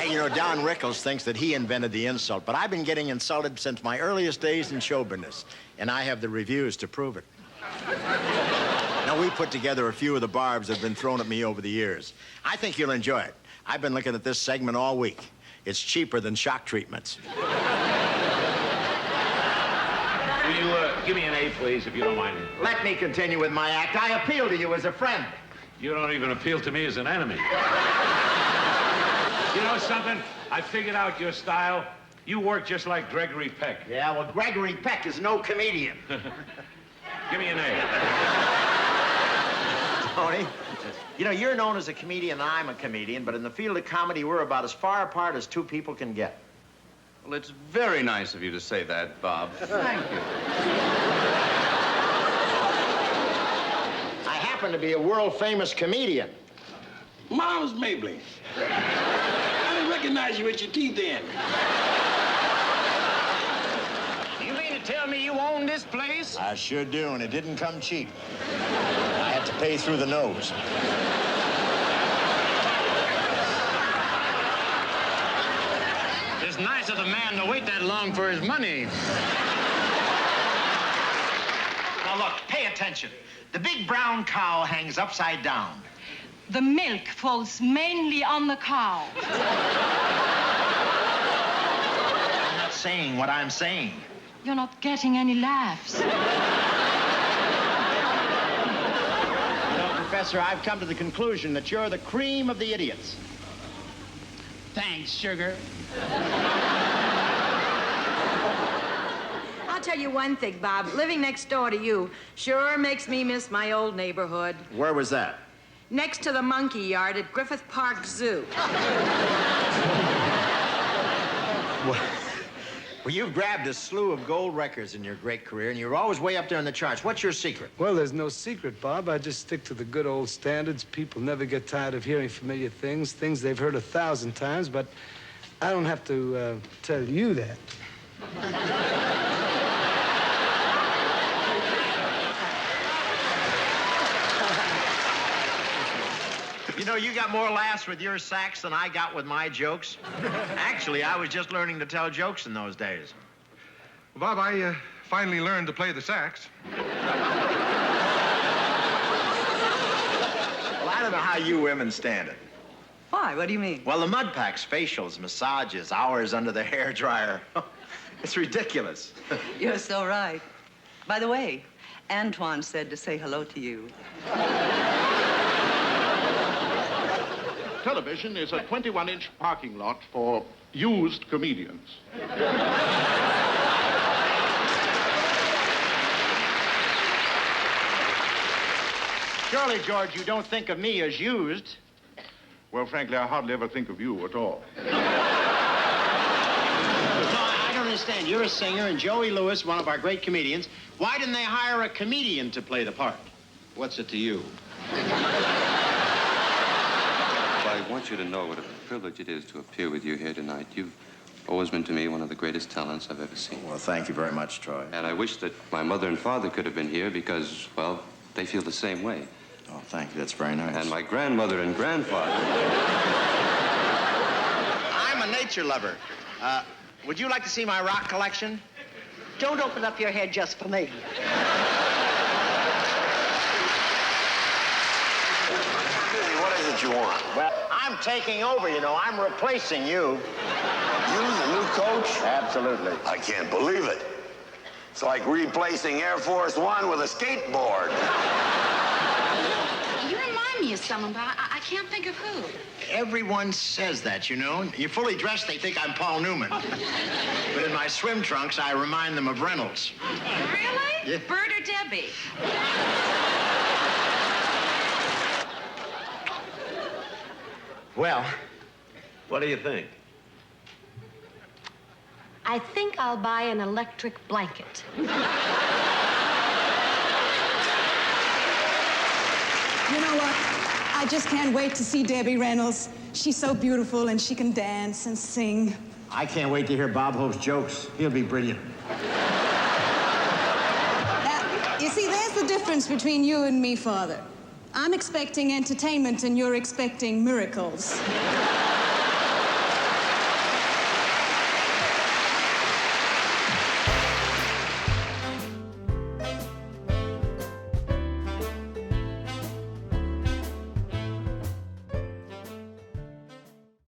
You know, Don Rickles thinks that he invented the insult, but I've been getting insulted since my earliest days in show business, and I have the reviews to prove it. Now, we put together a few of the barbs that have been thrown at me over the years. I think you'll enjoy it. I've been looking at this segment all week. It's cheaper than shock treatments. Will you give me an A, please, if you don't mind? Let me continue with my act. I appeal to you as a friend. You don't even appeal to me as an enemy. You know something? I figured out your style. You work just like Gregory Peck. Yeah, well, Gregory Peck is no comedian. Give me an A. Tony, you know, you're known as a comedian and I'm a comedian, but in the field of comedy, we're about as far apart as two people can get. Well, it's very nice of you to say that, Bob. Thank you. I happen to be a world-famous comedian. Miles Mabley. I didn't recognize you with your teeth in. You mean to tell me you own this place? I sure do, and it didn't come cheap. I had to pay through the nose. It's nice of the man to wait that long for his money. Now, look, pay attention. The big brown cow hangs upside down. The milk falls mainly on the cow. I'm not saying what I'm saying. You're not getting any laughs. You know, Professor, I've come to the conclusion that you're the cream of the idiots. Thanks, sugar. I'll tell you one thing, Bob. Living next door to you sure makes me miss my old neighborhood. Where was that? Next to the monkey yard at Griffith Park Zoo. Well, you've grabbed a slew of gold records in your great career, and you're always way up there in the charts. What's your secret? Well, there's no secret, Bob. I just stick to the good old standards. People never get tired of hearing familiar things they've heard 1,000 times, but I don't have to tell you that. You know, you got more laughs with your sax than I got with my jokes. Actually, I was just learning to tell jokes in those days. Well, Bob, I finally learned to play the sax. Well, I don't know how you women stand it. Why? What do you mean? Well, the mud packs, facials, massages, hours under the hairdryer. It's ridiculous. You're so right. By the way, Antoine said to say hello to you. Television is a 21-inch parking lot for used comedians. Surely, George, you don't think of me as used. Well, frankly, I hardly ever think of you at all. No, I don't understand. You're a singer, and Joey Lewis, one of our great comedians. Why didn't they hire a comedian to play the part? What's it to you? I want you to know what a privilege it is to appear with you here tonight. You've always been to me one of the greatest talents I've ever seen. Well, thank you very much, Troy. And I wish that my mother and father could have been here because, well, they feel the same way. Oh, thank you. That's very nice. And my grandmother and grandfather. I'm a nature lover. Would you like to see my rock collection? Don't open up your head just for me. What is it you want? Well, I'm taking over, you know. I'm replacing you. You, the new coach? Absolutely. I can't believe it. It's like replacing Air Force One with a skateboard. You remind me of someone, but I can't think of who. Everyone says that, you know. You're fully dressed, they think I'm Paul Newman. But in my swim trunks, I remind them of Reynolds. Really? Yeah. Bert or Debbie? Well, what do you think? I think I'll buy an electric blanket. You know what? I just can't wait to see Debbie Reynolds. She's so beautiful and she can dance and sing. I can't wait to hear Bob Hope's jokes. He'll be brilliant. Now, you see, there's the difference between you and me, Father. I'm expecting entertainment and you're expecting miracles.